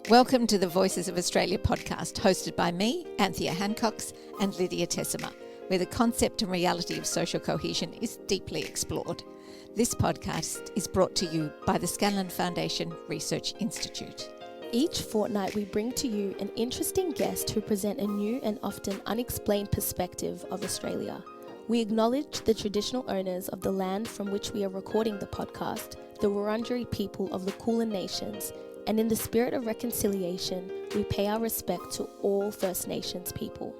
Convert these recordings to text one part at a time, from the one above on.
Welcome to the Voices of Australia podcast, hosted by me, Anthea Hancox, and Lydia Tessima, where the concept and reality of social cohesion is deeply explored. This podcast is brought to you by the Scanlon Foundation Research Institute. Each fortnight we bring to you an interesting guest who present a new and often unexplained perspective of Australia. We acknowledge the traditional owners of the land from which we are recording the podcast, the Wurundjeri people of the Kulin Nations, and in the spirit of reconciliation, we pay our respect to all First Nations people.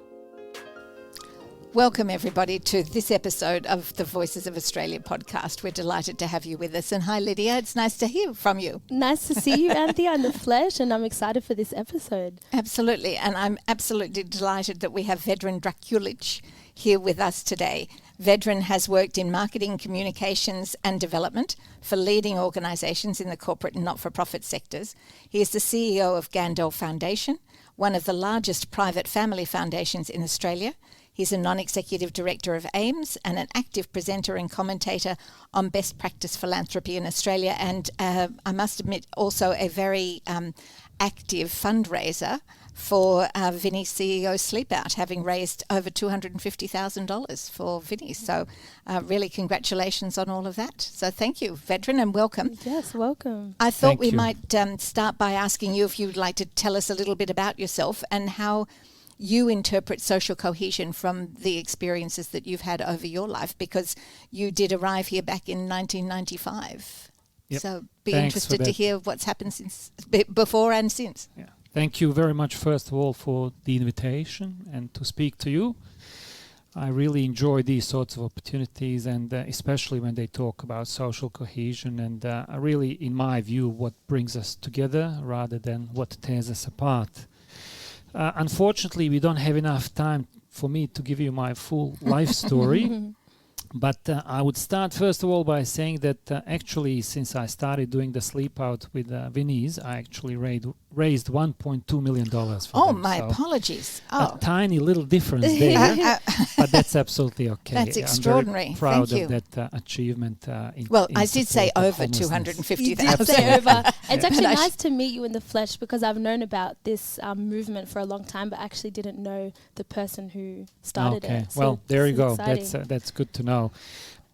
Welcome everybody to this episode of the Voices of Australia podcast. We're delighted to have you with us. And hi Lydia, it's nice to hear from you. Nice to see you, Anthea, in the flesh, and I'm excited for this episode. Absolutely, and I'm absolutely delighted that we have Vedran Drakulic here with us today. Vedran has worked in marketing, communications and development for leading organisations in the corporate and not-for-profit sectors. He is the CEO of Gandel Foundation, one of the largest private family foundations in Australia. He's a non-executive director of AIMS and an active presenter and commentator on best practice philanthropy in Australia, and I must admit also a very active fundraiser for Vinnie's CEO Sleep Out, having raised over $250,000 for Vinnie. So really congratulations on all of that. So thank you, Vedran, and welcome. Yes, welcome. I thought we might start by asking you if you'd like to tell us a little bit about yourself and how you interpret social cohesion from the experiences that you've had over your life, because you did arrive here back in 1995. Yep. So be Thanks interested to hear what's happened since before and since. Yeah. Thank you very much, first of all, for the invitation and to speak to you. I really enjoy these sorts of opportunities, and especially when they talk about social cohesion and really, in my view, what brings us together rather than what tears us apart. Unfortunately, we don't have enough time for me to give you my full life story. But I would start first of all by saying that actually, since I started doing the sleep out with Vinnie's, I actually raised $1.2 million for them. My apologies. A tiny little difference there, but that's absolutely okay. That's extraordinary. I'm very proud Thank you. of that achievement. I did say over 250,000. It's actually nice to meet you in the flesh, because I've known about this movement for a long time, but actually didn't know the person who started it. So well, there you go. Exciting. That's good to know.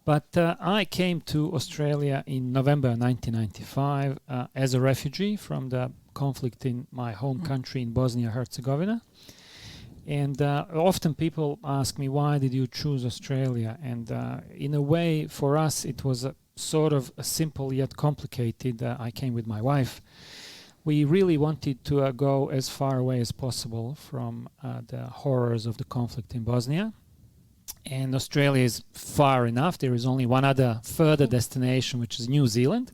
But I came to Australia in November 1995 as a refugee from the conflict in my home country in Bosnia-Herzegovina. And often people ask me, why did you choose Australia? And in a way, for us, it was a sort of a simple yet complicated. I came with my wife. We really wanted to go as far away as possible from the horrors of the conflict in Bosnia. And Australia is far enough. There is only one other further destination, which is New Zealand.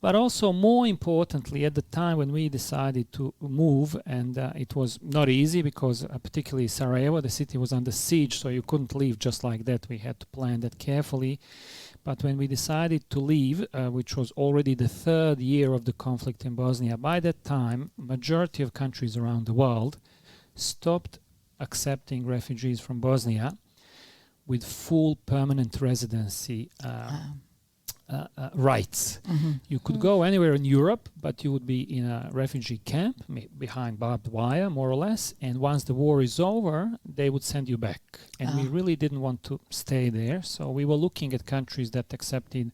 But also, more importantly, at the time when we decided to move, and it was not easy because particularly Sarajevo, the city was under siege, so you couldn't leave just like that. We had to plan that carefully. But when we decided to leave, which was already the third year of the conflict in Bosnia, by that time, majority of countries around the world stopped accepting refugees from Bosnia with full permanent residency rights. You could go anywhere in Europe, but you would be in a refugee camp behind barbed wire, more or less, and once the war is over, they would send you back. And we really didn't want to stay there, so we were looking at countries that accepted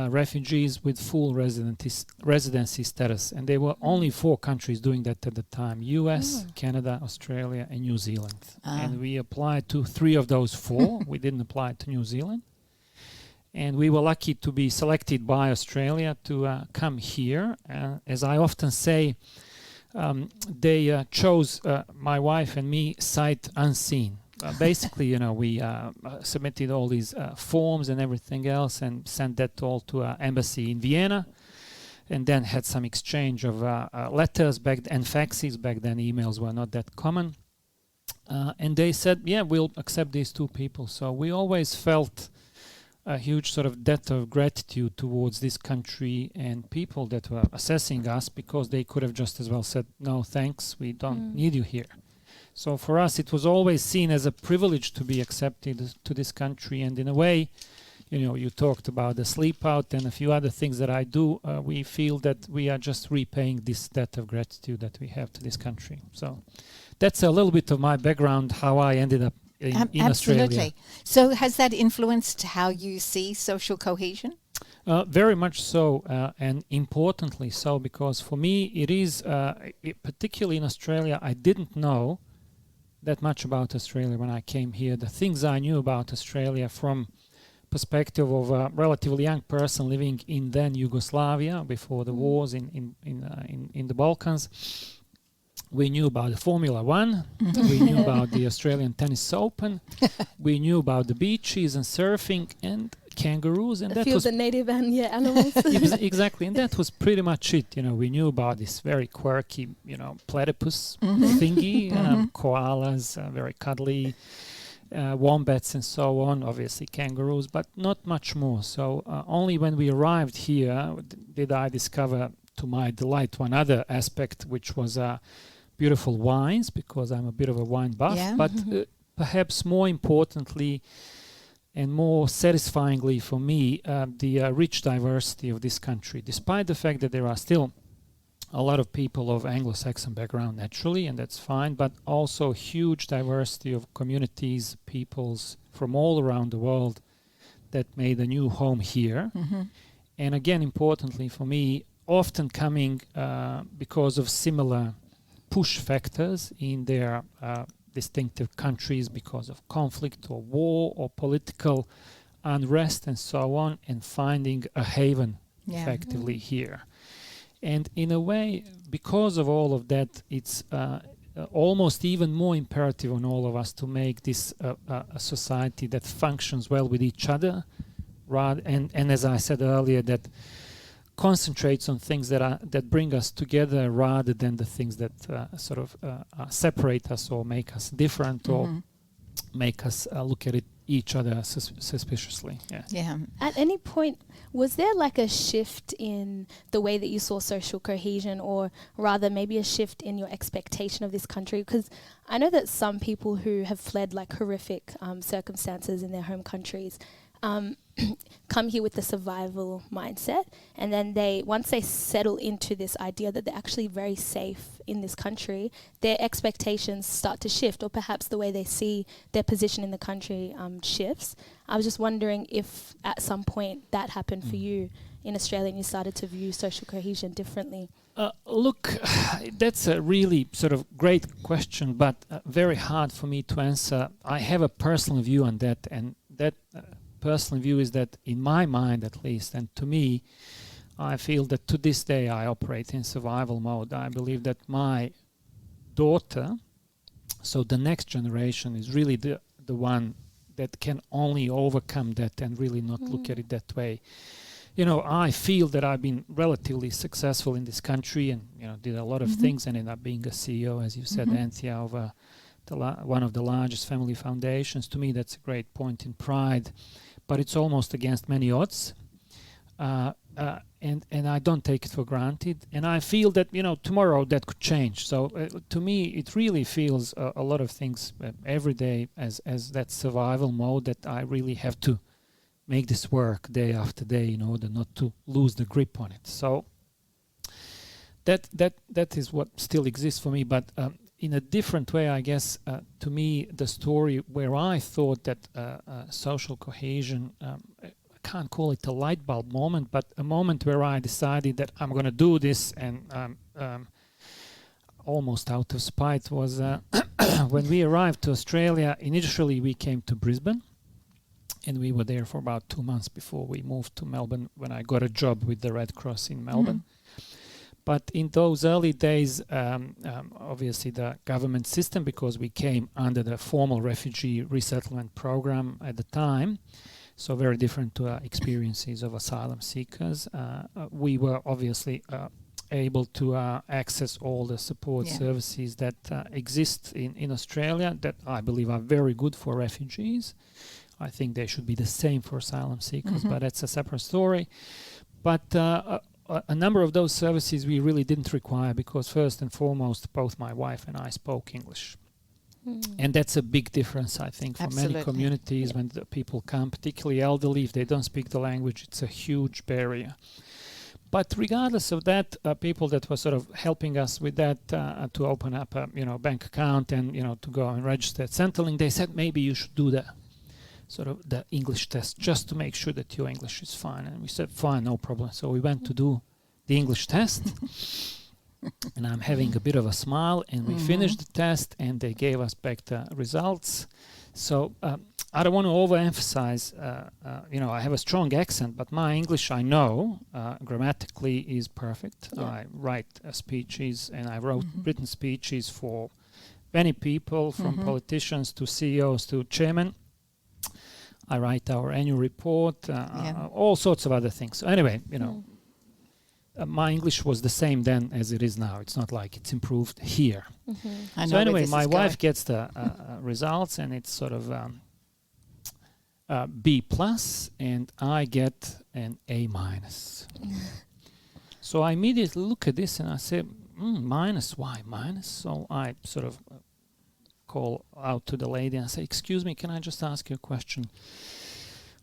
refugees with full residency status, and there were only 4 countries doing that at the time: US, Canada, Australia and New Zealand. And we applied to 3 of those 4. We didn't apply to New Zealand, and we were lucky to be selected by Australia to come here. As I often say, they chose my wife and me sight unseen. Basically, we submitted all these forms and everything else and sent that all to an embassy in Vienna, and then had some exchange of letters and faxes. Back then emails were not that common. And they said, yeah, we'll accept these 2 people. So we always felt a huge sort of debt of gratitude towards this country and people that were assessing us, because they could have just as well said, no thanks, we don't need you here. So for us, it was always seen as a privilege to be accepted to this country, and in a way, You talked about the sleep out and a few other things that I do. We feel that we are just repaying this debt of gratitude that we have to this country. So that's a little bit of my background, how I ended up in Australia. Absolutely. So has that influenced how you see social cohesion? Very much so, and importantly so, because for me it is, particularly in Australia, I didn't know that much about Australia when I came here. The things I knew about Australia from perspective of a relatively young person living in then Yugoslavia before the wars in the Balkans. We knew about the Formula One. We knew about the Australian Tennis Open. We knew about the beaches and surfing and kangaroos, and that was the native animals. Exactly, and that was pretty much it. We knew about this very quirky, platypus thingy, koalas, very cuddly, wombats, and so on. Obviously, kangaroos, but not much more. So only when we arrived here did I discover, to my delight, one other aspect, which was beautiful wines, because I'm a bit of a wine buff. Yeah. But perhaps more importantly, and more satisfyingly for me, the rich diversity of this country, despite the fact that there are still a lot of people of Anglo-Saxon background naturally, and that's fine, but also huge diversity of communities, peoples from all around the world that made a new home here. And again, importantly for me, often coming because of similar push factors in their distinctive countries, because of conflict or war or political unrest and so on, and finding a haven effectively here. And in a way, because of all of that, it's almost even more imperative on all of us to make this a society that functions well with each other, and as I said earlier, that concentrates on things that bring us together rather than the things that separate us or make us different or make us look at each other suspiciously. Yeah. At any point, was there like a shift in the way that you saw social cohesion, or rather maybe a shift in your expectation of this country? Because I know that some people who have fled like horrific circumstances in their home countries come here with the survival mindset, and then once they settle into this idea that they're actually very safe in this country, their expectations start to shift, or perhaps the way they see their position in the country shifts. I was just wondering if at some point that happened for you in Australia and you started to view social cohesion differently. Look, that's a really sort of great question, but very hard for me to answer. I have a personal view on that, and that personal view is that, in my mind at least, and to me, I feel that to this day I operate in survival mode. I believe that my daughter, so the next generation, is really the one that can only overcome that and really not look at it that way. I feel that I've been relatively successful in this country and, did a lot of things and ended up being a CEO, as you said, Anthea, of one of the largest family foundations. To me, that's a great point in pride. But it's almost against many odds, and I don't take it for granted. And I feel that tomorrow that could change. So to me, it really feels a lot of things every day as that survival mode, that I really have to make this work day after day in order not to lose the grip on it. So that is what still exists for me, but. In a different way, I guess, to me, the story where I thought that social cohesion, I can't call it a light bulb moment, but a moment where I decided that I'm going to do this, and almost out of spite, was when we arrived to Australia. Initially, we came to Brisbane, and we were there for about 2 months before we moved to Melbourne, when I got a job with the Red Cross in Melbourne. But in those early days, obviously the government system, because we came under the formal refugee resettlement program at the time, so very different to experiences of asylum seekers, we were obviously able to access all the support services that exist in Australia, that I believe are very good for refugees. I think they should be the same for asylum seekers, but that's a separate story. But a number of those services we really didn't require, because first and foremost, both my wife and I spoke English. And that's a big difference, I think, for Absolutely. many communities when the people come, particularly elderly, if they don't speak the language, it's a huge barrier. But regardless of that, people that were sort of helping us with that to open up a bank account and to go and register at Centrelink, they said maybe you should do the sort of the English test just to make sure that your English is fine. And we said fine, no problem. So we went to do the English test. And I'm having a bit of a smile, and we finished the test, and they gave us back the results. So I don't want to overemphasize, I have a strong accent, but my English, I know, grammatically is perfect. Yeah. I write speeches, and I written speeches for many people, from politicians to CEOs to chairmen. I write our annual report, all sorts of other things. So anyway, my English was the same then as it is now. It's not like it's improved here. I know So anyway, where my this is wife going. gets the results, and it's sort of B plus, and I get an A minus. So I immediately look at this and I say, minus, why minus? So I sort of call out to the lady and I say, excuse me, can I just ask you a question?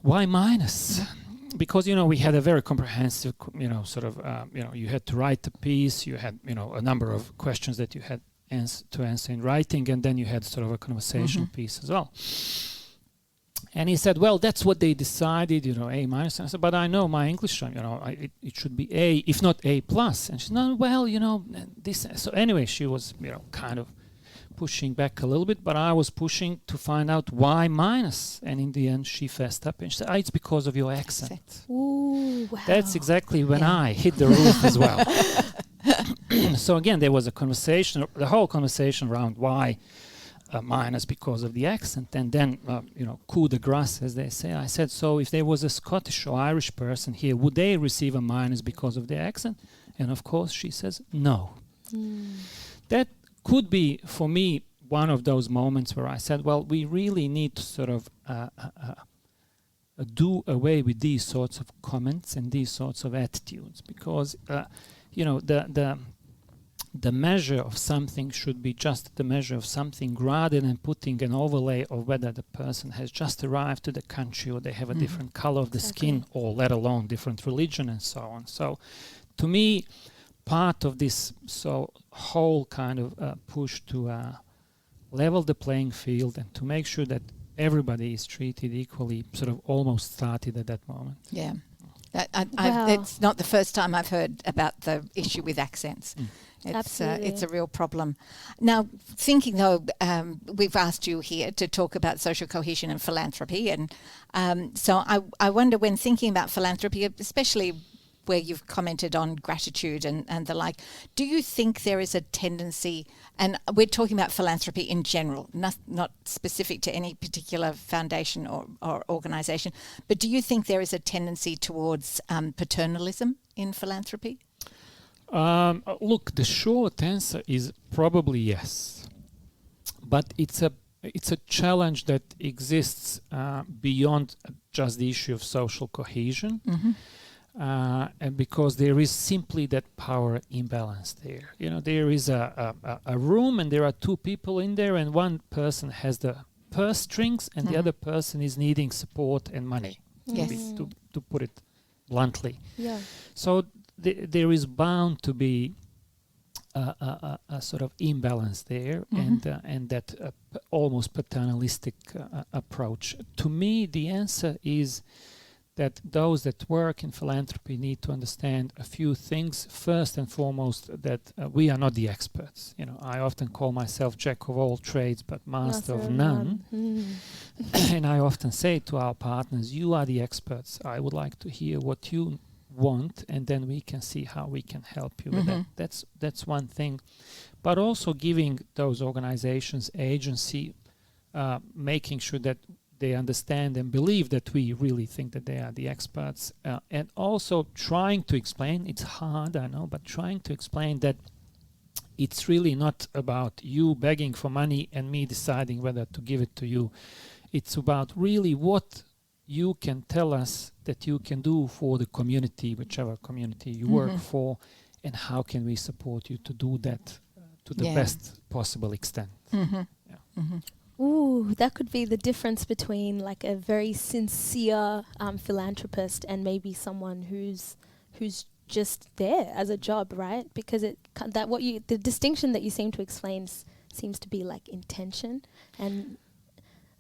Why minus? Because, we had a very comprehensive, you had to write a piece, you had, a number of questions that you had to answer in writing, and then you had sort of a conversation piece as well. And he said, well, that's what they decided, A minus. And I said, but I know my English, it should be A, if not A plus. And she said, no, well, this. So anyway, she was, kind of pushing back a little bit, but I was pushing to find out why minus. And in the end, she fessed up and she said, it's because of your accent. Ooh, wow. That's exactly when I hit the roof as well. So again, there was a conversation, the whole conversation around why minus because of the accent. And then, coup de grace, as they say. I said, so if there was a Scottish or Irish person here, would they receive a minus because of the accent? And of course, she says, no. That could be, for me, one of those moments where I said, well, we really need to sort of do away with these sorts of comments and these sorts of attitudes, because, the measure of something should be just the measure of something, rather than putting an overlay of whether the person has just arrived to the country or they have a different color of the skin, or let alone different religion and so on. So to me, part of this whole kind of push to level the playing field and to make sure that everybody is treated equally sort of almost started at that moment. Yeah. Wow. It's not the first time I've heard about the issue with accents. Absolutely. It's a real problem. Now, thinking though, we've asked you here to talk about social cohesion and philanthropy, and so I wonder, when thinking about philanthropy, especially where you've commented on gratitude and the like, do you think there is a tendency, and we're talking about philanthropy in general, not specific to any particular foundation or organisation, but do you think there is a tendency towards paternalism in philanthropy? Look, the short answer is probably yes, but it's a challenge that exists beyond just the issue of social cohesion. And because there is simply that power imbalance there. There is a room and there are two people in there, and one person has the purse strings and the other person is needing support and money, Yes. to put it bluntly. Yeah. So there is bound to be a sort of imbalance there, and that almost paternalistic approach. To me, the answer is that those that work in philanthropy need to understand a few things. First and foremost, that we are not the experts. I often call myself jack of all trades, but master of none. And I often say to our partners, you are the experts. I would like to hear what you want, and then we can see how we can help you with that. That's one thing. But also giving those organizations agency, making sure that they understand and believe that we really think that they are the experts, and also trying to explain, it's hard, I know, but trying to explain that it's really not about you begging for money and me deciding whether to give it to you. It's about really what you can tell us that you can do for the community, whichever community you work for, and how can we support you to do that to the best possible extent. Mm-hmm. Yeah. Ooh, that could be the difference between like a very sincere philanthropist and maybe someone who's just there as a job, right? Because the distinction that you seem to explain seems to be like intention and.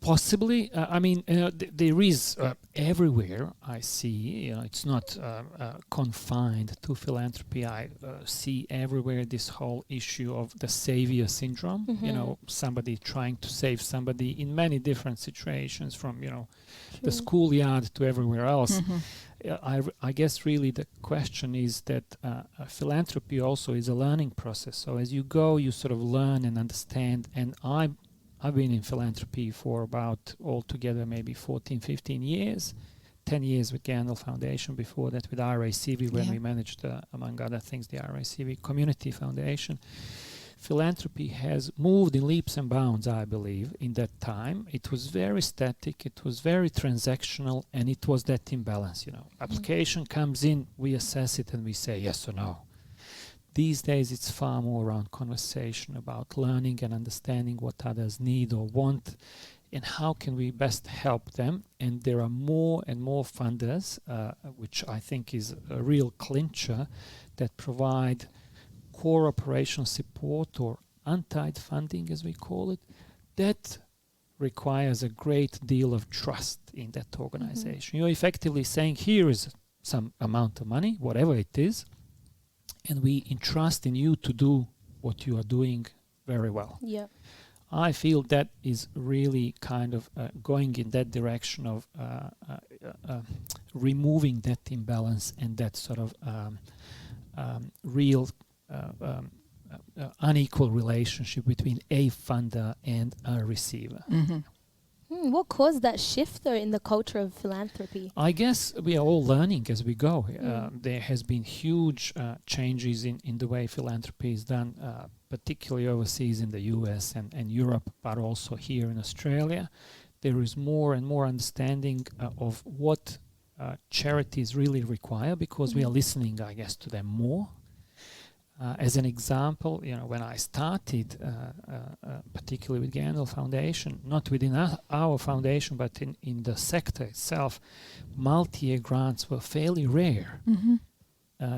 Possibly. I mean, there is everywhere I see, it's not confined to philanthropy. I see everywhere this whole issue of the savior syndrome, somebody trying to save somebody in many different situations from, the schoolyard to everywhere else. I guess really the question is that philanthropy also is a learning process. So as you go, you sort of learn and understand. And I've been in philanthropy for about altogether maybe 14, 15 years, 10 years with Gandalf Foundation, before that with RACV when we managed, among other things, the RACV Community Foundation. Philanthropy has moved in leaps and bounds, I believe, in that time. It was very static, it was very transactional, and it was that imbalance, Application comes in, we assess it, and we say yes or no. These days, it's far more around conversation about learning and understanding what others need or want, and how can we best help them. And there are more and more funders, which I think is a real clincher, that provide core operational support or untied funding, as we call it. That requires a great deal of trust in that organization. You're effectively saying, here is some amount of money, whatever it is, and we entrust in you to do what you are doing very well. Yeah. I feel that is really kind of going in that direction of removing that imbalance and that sort of real unequal relationship between a funder and a receiver. What caused that shift, though, in the culture of philanthropy? I guess we are all learning as we go. There has been huge changes in the way philanthropy is done, particularly overseas in the US and Europe, but also here in Australia. There is more and more understanding of what charities really require, because we are listening, I guess, to them more. As an example, when I started, particularly with Gandalf Foundation, not within our foundation, but in the sector itself, multi-year grants were fairly rare.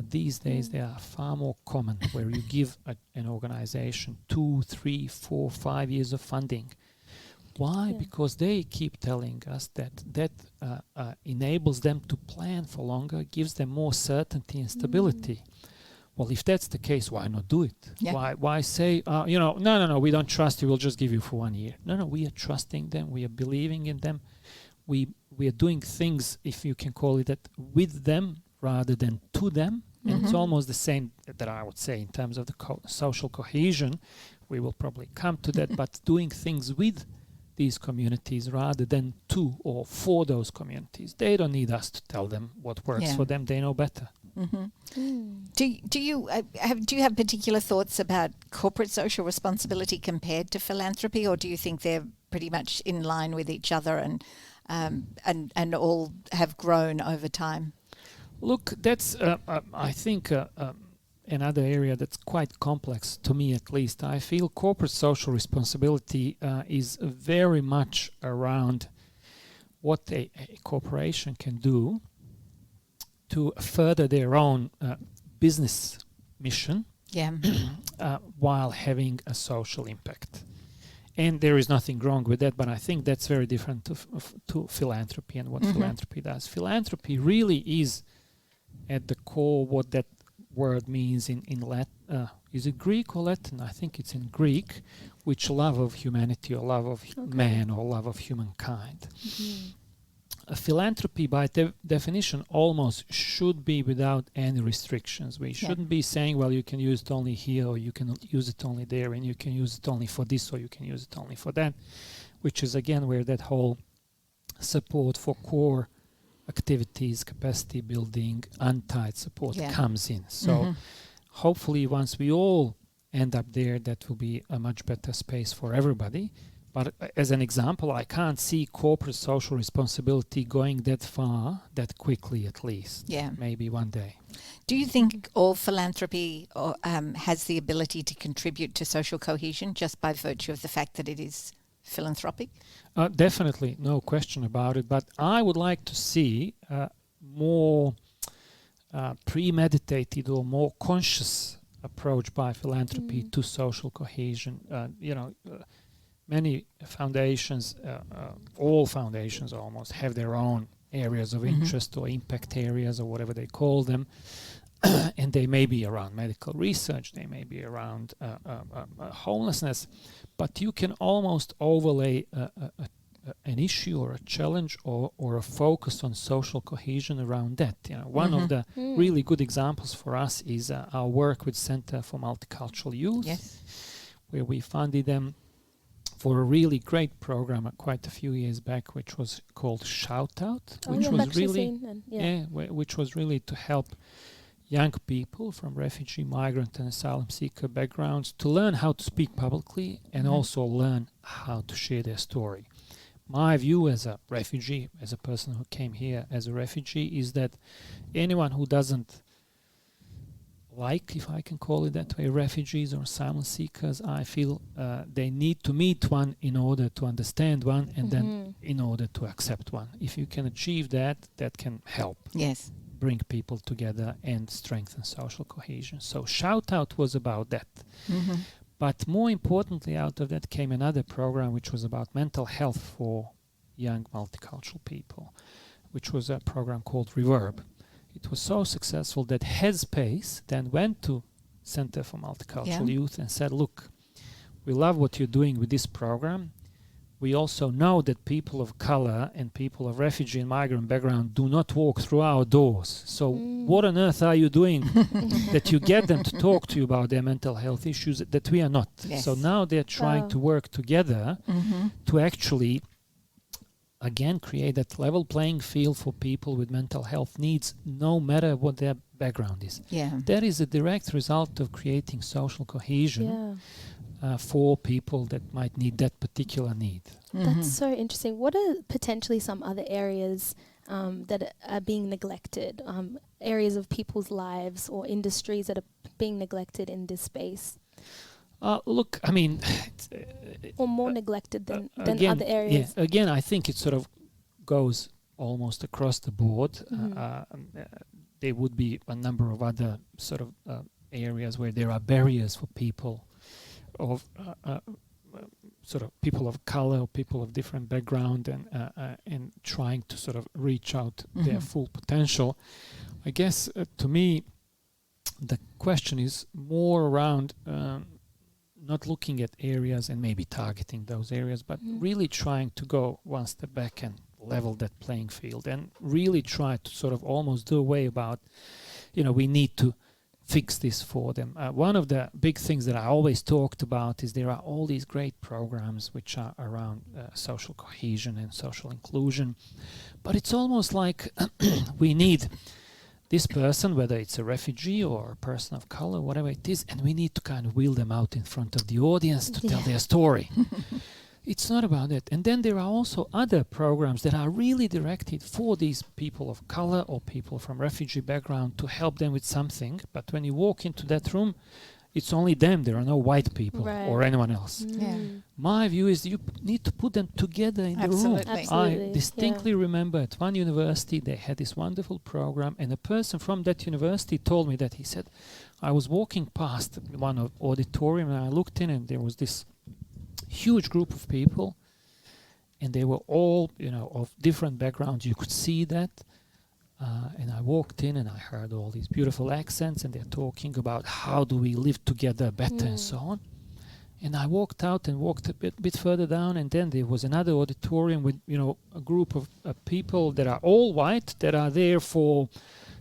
These days, they are far more common, where you give an organization 2, 3, 4, 5 years of funding. Why? Yeah. Because they keep telling us that enables them to plan for longer, gives them more certainty and stability. Well, if that's the case, why not do it? Yeah. Why say, no, we don't trust you, we'll just give you for 1 year. No, we are trusting them, we are believing in them. We are doing things, if you can call it that, with them rather than to them. And it's almost the same that I would say in terms of the social cohesion. We will probably come to that, but doing things with these communities rather than to or for those communities. They don't need us to tell them what works for them, they know better. Do you have particular thoughts about corporate social responsibility compared to philanthropy, or do you think they're pretty much in line with each other and all have grown over time? Look, that's I think another area that's quite complex, to me at least. I feel corporate social responsibility is very much around what a corporation can do to further their own business mission while having a social impact. And there is nothing wrong with that, but I think that's very different to philanthropy and what philanthropy does. Philanthropy really is at the core what that word means in Latin. Is it Greek or Latin? I think it's in Greek, which love of humanity or love of man or love of humankind. Philanthropy, by definition, almost should be without any restrictions. We shouldn't be saying, well, you can use it only here, or you can use it only there, and you can use it only for this, or you can use it only for that, which is, again, where that whole support for core activities, capacity building, untied support comes in. So hopefully once we all end up there, that will be a much better space for everybody. But as an example, I can't see corporate social responsibility going that far, that quickly at least. Yeah. Maybe one day. Do you think all philanthropy has the ability to contribute to social cohesion just by virtue of the fact that it is philanthropic? Definitely, no question about it. But I would like to see more premeditated or more conscious approach by philanthropy to social cohesion. Many foundations, all foundations almost, have their own areas of interest or impact areas or whatever they call them. And they may be around medical research, they may be around homelessness, but you can almost overlay an issue or a challenge or a focus on social cohesion around that. One of the really good examples for us is our work with Center for Multicultural Youth, where we funded them for a really great program quite a few years back, which was called Shout Out, which was really to help young people from refugee, migrant and asylum seeker backgrounds to learn how to speak publicly and also learn how to share their story. My view as a refugee, as a person who came here as a refugee, is that anyone who doesn't like, if I can call it that way, refugees or asylum seekers, I feel they need to meet one in order to understand one and then in order to accept one. If you can achieve that, that can help. Yes. Bring people together and strengthen social cohesion. So Shout Out was about that. But more importantly, out of that came another program which was about mental health for young multicultural people, which was a program called Reverb. It was so successful that Headspace then went to Center for Multicultural Youth and said, look, we love what you're doing with this program. We also know that people of color and people of refugee and migrant background do not walk through our doors. So what on earth are you doing that you get them to talk to you about their mental health issues that we are not? Yes. So now they're trying to work together to actually, again, create that level playing field for people with mental health needs, no matter what their background is. That is a direct result of creating social cohesion. For people that might need that particular need. That's so interesting. What are potentially some other areas that are being neglected, areas of people's lives or industries that are being neglected in this space? Look, I mean... or more neglected than again, other areas? Yeah, again, I think it sort of goes almost across the board. There would be a number of other sort of areas where there are barriers for people of sort of people of color or people of different background and trying to sort of reach out their full potential. I guess to me the question is more around not looking at areas and maybe targeting those areas, but really trying to go one step back and level that playing field and really try to sort of almost do away about, we need to fix this for them. One of the big things that I always talked about is there are all these great programs which are around social cohesion and social inclusion, but it's almost like we need this person, whether it's a refugee or a person of color, whatever it is, and we need to kind of wheel them out in front of the audience to tell their story. It's not about that. And then there are also other programs that are really directed for these people of color or people from refugee background to help them with something. But when you walk into that room, it's only them. There are no white people or anyone else. My view is you need to put them together in the room. I distinctly remember at one university they had this wonderful program, and a person from that university told me that he said, I was walking past one auditorium and I looked in and there was this huge group of people and they were all of different backgrounds. You could see that and I walked in and I heard all these beautiful accents and they're talking about how do we live together better and so on. And I walked out and walked a bit further down, and then there was another auditorium with a group of people that are all white that are there for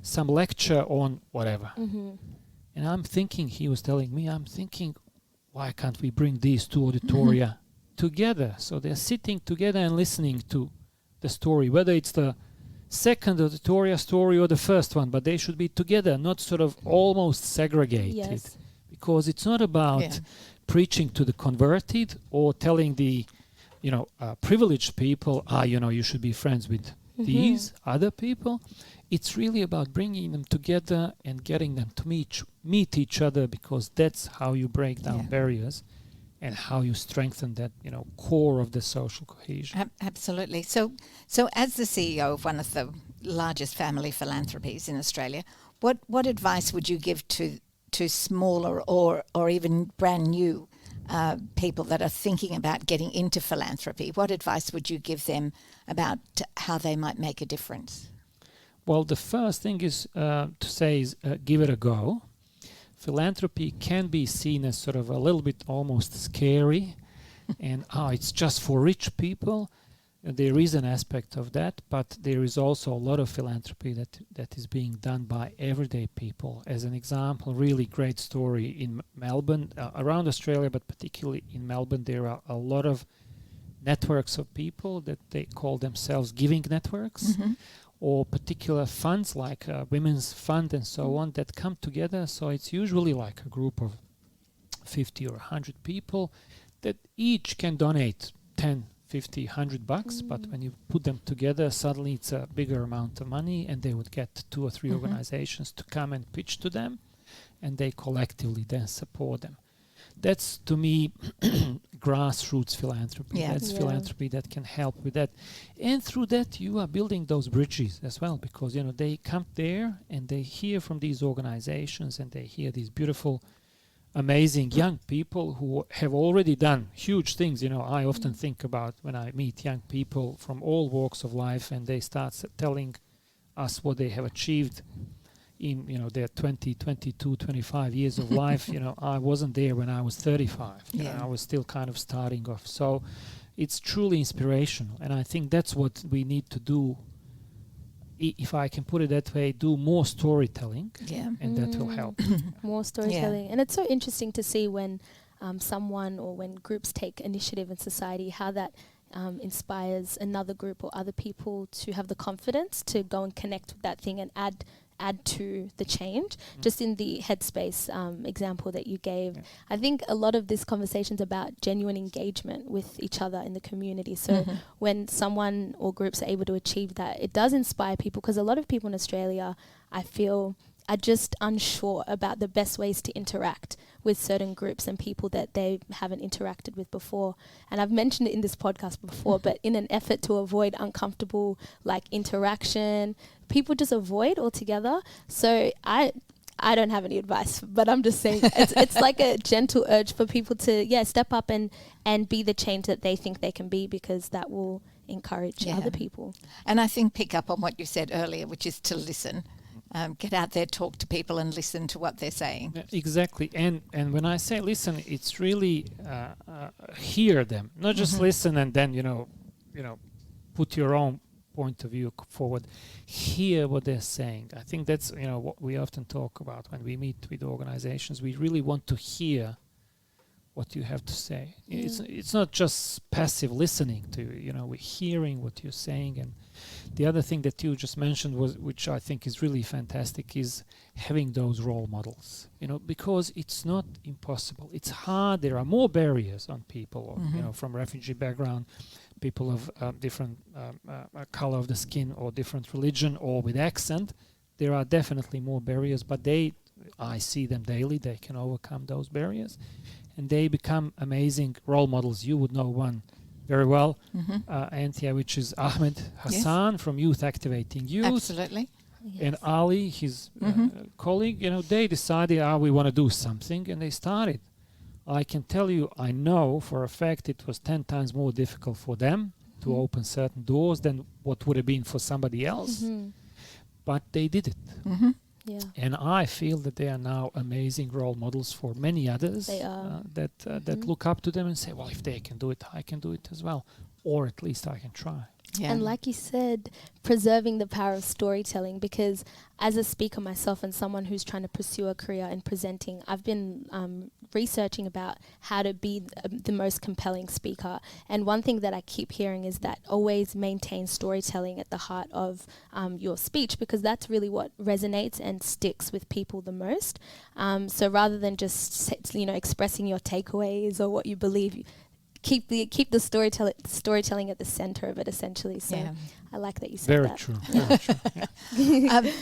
some lecture on whatever. And I'm thinking, he was telling me, I'm thinking, why can't we bring these two auditoria together? So they're sitting together and listening to the story, whether it's the second auditoria story or the first one, but they should be together, not sort of almost segregated. Because it's not about preaching to the converted or telling the, privileged people, you should be friends with these other people. It's really about bringing them together and getting them to meet each other, because that's how you break down barriers and how you strengthen that, core of the social cohesion. Absolutely. So as the CEO of one of the largest family philanthropies in Australia, what advice would you give to smaller or even brand new people that are thinking about getting into philanthropy? What advice would you give them about how they might make a difference? Well, the first thing is to say is give it a go. Philanthropy can be seen as sort of a little bit almost scary and it's just for rich people. There is an aspect of that, but there is also a lot of philanthropy that is being done by everyday people. As an example, really great story in Melbourne, around Australia, but particularly in Melbourne, there are a lot of networks of people that they call themselves giving networks, or particular funds like Women's Fund and so on that come together. So it's usually like a group of 50 or 100 people that each can donate 10, 50, $100, but when you put them together, suddenly it's a bigger amount of money, and they would get 2 or 3 organizations to come and pitch to them, and they collectively then support them. That's, to me, grassroots philanthropy. Yeah. That's philanthropy that can help with that. And through that, you are building those bridges as well, because, they come there and they hear from these organizations, and they hear these beautiful, amazing young people who have already done huge things. I often think about when I meet young people from all walks of life, and they start telling us what they have achieved in their 20, 22, 25 years of life. I wasn't there when I was 35. I was still kind of starting off. So it's truly inspirational, and I think that's what we need to do. If I can put it that way, do more storytelling, and that will help. More storytelling. And it's so interesting to see when someone or when groups take initiative in society, how that inspires another group or other people to have the confidence to go and connect with that thing and add to the change. Just in the headspace example that you gave, I think a lot of this conversation's about genuine engagement with each other in the community. So when someone or groups are able to achieve that, it does inspire people, because a lot of people in Australia, I feel, are just unsure about the best ways to interact with certain groups and people that they haven't interacted with before. And I've mentioned it in this podcast before, but in an effort to avoid uncomfortable interaction, people just avoid altogether. So I don't have any advice, but I'm just saying it's like a gentle urge for people to step up and be the change that they think they can be, because that will encourage other people. And I think pick up on what you said earlier, which is to listen. Get out there, talk to people, and listen to what they're saying. Exactly. And when I say listen, it's really hear them, not just listen and then put your own point of view forward. Hear what they're saying. I think that's what we often talk about when we meet with organizations. We really want to hear what you have to say. It's not just passive listening to we're hearing what you're saying. And the other thing that you just mentioned was, which I think is really fantastic, is having those role models, because it's not impossible. It's hard. There are more barriers on people, from refugee background, people of different color of the skin or different religion or with accent. There are definitely more barriers, but I see them daily. They can overcome those barriers, and they become amazing role models. You would know one very well, Anthea, which is Ahmed Hassan from Youth Activating Youth. Absolutely. And Ali, his colleague, they decided, we want to do something, and they started. I can tell you, I know for a fact it was 10 times more difficult for them to open certain doors than what would have been for somebody else. But they did it. And I feel that they are now amazing role models for many others that look up to them and say, well, if they can do it, I can do it as well. Or at least I can try. Yeah. And like you said, preserving the power of storytelling, because as a speaker myself and someone who's trying to pursue a career in presenting, I've been researching about how to be the most compelling speaker. And one thing that I keep hearing is that always maintain storytelling at the heart of your speech, because that's really what resonates and sticks with people the most. So rather than just expressing your takeaways or what you believe, keep the storytelling at the center of it, essentially. So I like that you said Very that. true. Very true. Yeah.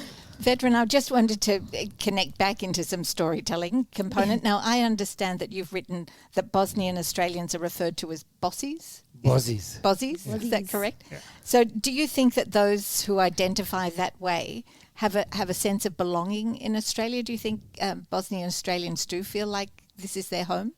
Vedran, I just wanted to connect back into some storytelling component. Now, I understand that you've written that Bosnian Australians are referred to as bossies. Bozzies. Bozzies, Yeah. is that correct? Yeah. So do you think that those who identify that way have a sense of belonging in Australia? Do you think Bosnian Australians do feel like this is their home?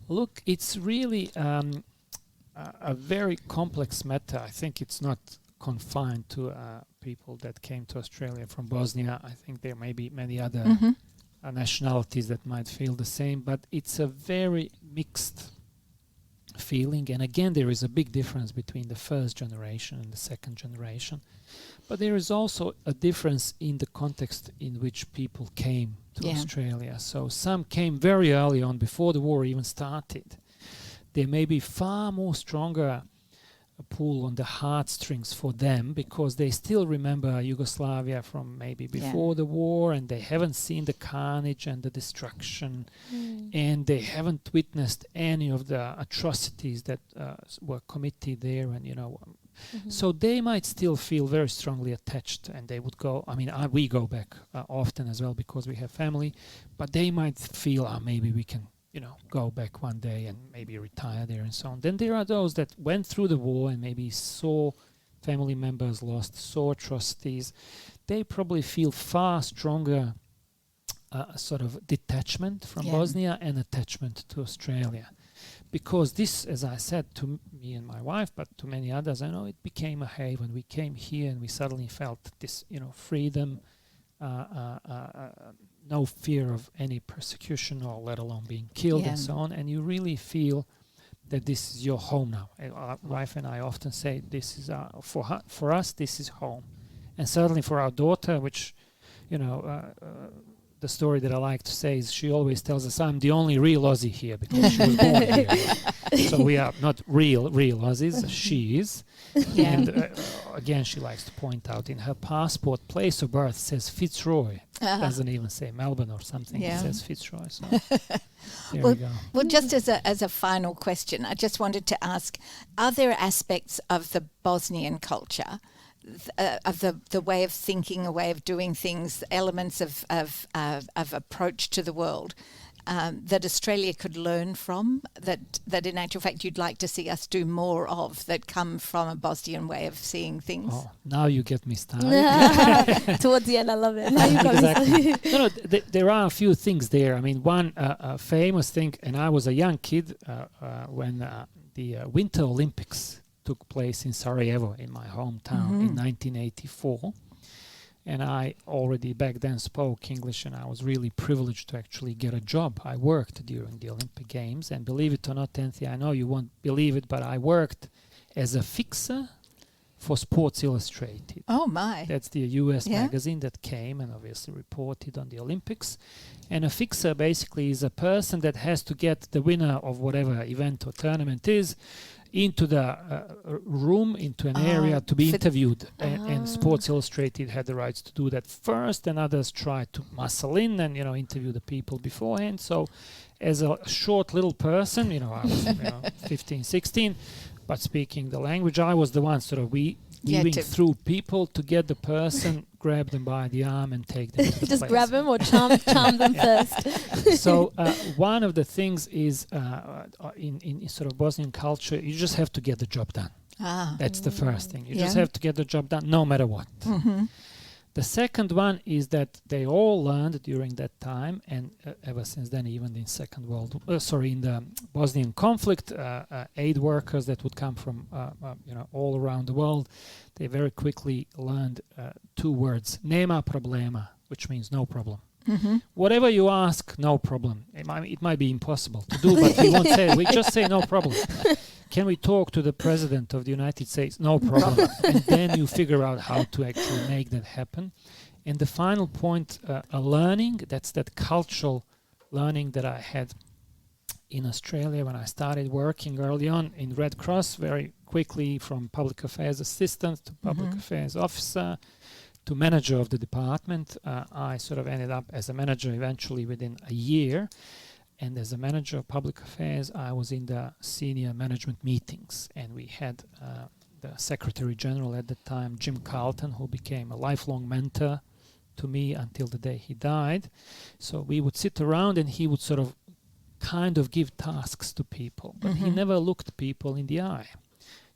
Look, it's really a very complex matter. I think it's not confined to people that came to Australia from Bosnia. I think there may be many other nationalities that might feel the same, but it's a very mixed feeling. And again, there is a big difference between the first generation and the second generation. But there is also a difference in the context in which people came to Australia. So some came very early on, before the war even started. There may be far more stronger pull on the heartstrings for them, because they still remember Yugoslavia from maybe before the war, and they haven't seen the carnage and the destruction, and they haven't witnessed any of the atrocities that were committed there, and so they might still feel very strongly attached, and they would go, we go back often as well because we have family, but they might feel maybe we can go back one day and maybe retire there and so on. Then there are those that went through the war and maybe saw family members lost, saw atrocities. They probably feel far stronger sort of detachment from Bosnia and attachment to Australia. Because this, as I said to me and my wife, but to many others, I know it became a haven. We came here and we suddenly felt this, freedom, no fear of any persecution or let alone being killed and so on. And you really feel that this is your home now. Our wife and I often say this is for us, this is home. And certainly for our daughter, which, the story that I like to say is she always tells us I'm the only real Aussie here because she was born here. So we are not real Aussies. She is. And again, she likes to point out in her passport, place of birth says Fitzroy. Doesn't even say Melbourne or something. It says Fitzroy. So there we go. Well, just as a final question, I just wanted to ask, are there aspects of the Bosnian culture, of the way of thinking, a way of doing things, elements of approach to the world that Australia could learn from, that in actual fact you'd like to see us do more of, that come from a Bosnian way of seeing things? Oh, now you get me started. Towards the end, I love it. Exactly. No, there are a few things there. One famous thing, and I was a young kid when the Winter Olympics took place in Sarajevo, in my hometown, in 1984. And I already back then spoke English, and I was really privileged to actually get a job. I worked during the Olympic Games, and believe it or not, Anthea, I know you won't believe it, but I worked as a fixer for Sports Illustrated. Oh my. That's the US magazine that came and obviously reported on the Olympics. And a fixer basically is a person that has to get the winner of whatever event or tournament is into the room, into an area to be interviewed. And Sports Illustrated had the rights to do that first, and others tried to muscle in and, interview the people beforehand. So as a short little person, I was 15, 16, but speaking the language, I was the one sort of weaving through people to get the person, grab them by the arm and take them to the Just place. grab them or charm them first. So one of the things is in sort of Bosnian culture, you just have to get the job done. That's the first thing. You just have to get the job done no matter what. The second one is that they all learned during that time, and ever since then, even in in the Bosnian conflict, aid workers that would come from all around the world, they very quickly learned two words: "Nema problema," which means no problem. Whatever you ask, no problem. It might be impossible to do, but we won't say it. We just say no problem. Can we talk to the President of the United States? No problem. And then you figure out how to actually make that happen. And the final point, a learning, that's that cultural learning that I had in Australia when I started working early on in Red Cross, very quickly from public affairs assistant to public affairs officer to manager of the department. I sort of ended up as a manager eventually within a year. And as a manager of public affairs, I was in the senior management meetings, and we had the Secretary General at the time, Jim Carlton, who became a lifelong mentor to me until the day he died. So we would sit around and he would sort of kind of give tasks to people, but he never looked people in the eye.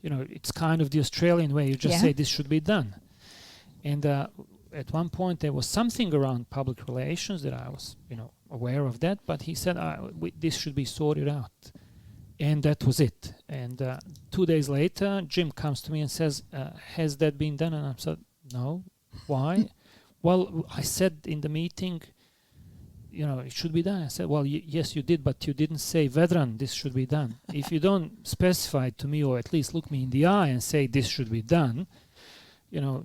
You know, it's kind of the Australian way. You just say this should be done. And at one point there was something around public relations that I was, you know, aware of that, but he said this should be sorted out. And that was it. And 2 days later, Jim comes to me and says, has that been done? And I said, no. Why? Well, I said in the meeting, you know, it should be done. I said, well, yes, you did, but you didn't say, Vedran, this should be done. If you don't specify to me, or at least look me in the eye and say this should be done, you know,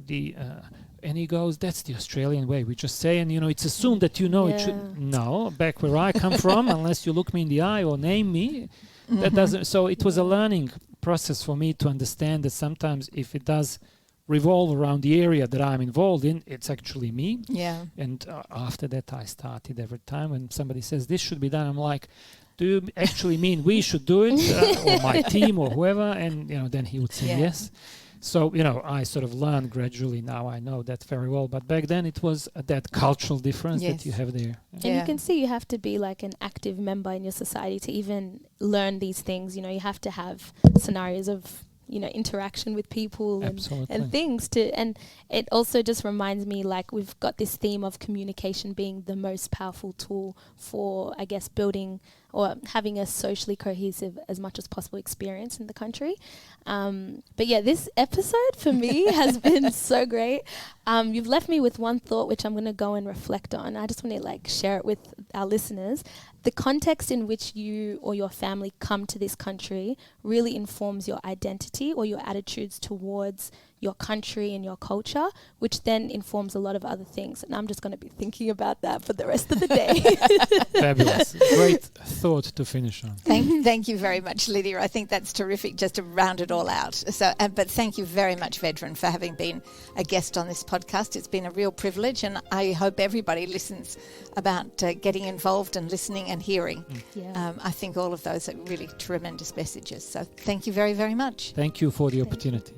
and he goes, that's the Australian way. We just say, and, you know, it's assumed that you know it should. No, back where I come from, unless you look me in the eye or name me, that doesn't. So it was a learning process for me to understand that sometimes if it does revolve around the area that I'm involved in, it's actually me. Yeah. And after that, I started every time when somebody says this should be done, I'm like, do you actually mean we should do it, or my team, or whoever? And, you know, then he would say yes. So, you know, I sort of learned gradually. Now I know that very well. But back then it was that cultural difference that you have there. And you can see you have to be like an active member in your society to even learn these things. You know, you have to have scenarios of, you know, interaction with people and things to, and it also just reminds me, like, we've got this theme of communication being the most powerful tool for, I guess, building or having a socially cohesive as much as possible experience in the country. But yeah, this episode for me has been so great. You've left me with one thought which I'm going to go and reflect on. I just want to like share it with our listeners. The context in which you or your family come to this country really informs your identity or your attitudes towards your country and your culture, which then informs a lot of other things. And I'm just going to be thinking about that for the rest of the day. Fabulous. Great thought to finish on. Thank you very much, Lydia. I think that's terrific just to round it all out. So, but thank you very much, Vedran, for having been a guest on this podcast. It's been a real privilege, and I hope everybody listens about getting involved and listening and hearing. I think all of those are really tremendous messages. So thank you very, very much. Thank you for the opportunity.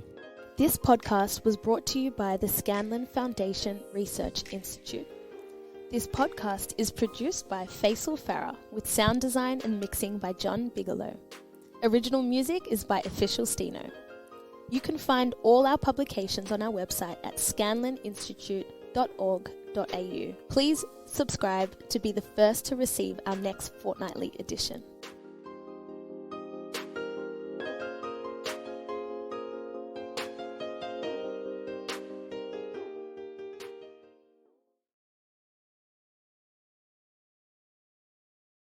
This podcast was brought to you by the Scanlon Foundation Research Institute. This podcast is produced by Faisal Farah with sound design and mixing by John Bigelow. Original music is by Official Steno. You can find all our publications on our website at scanloninstitute.org.au. Please subscribe to be the first to receive our next fortnightly edition.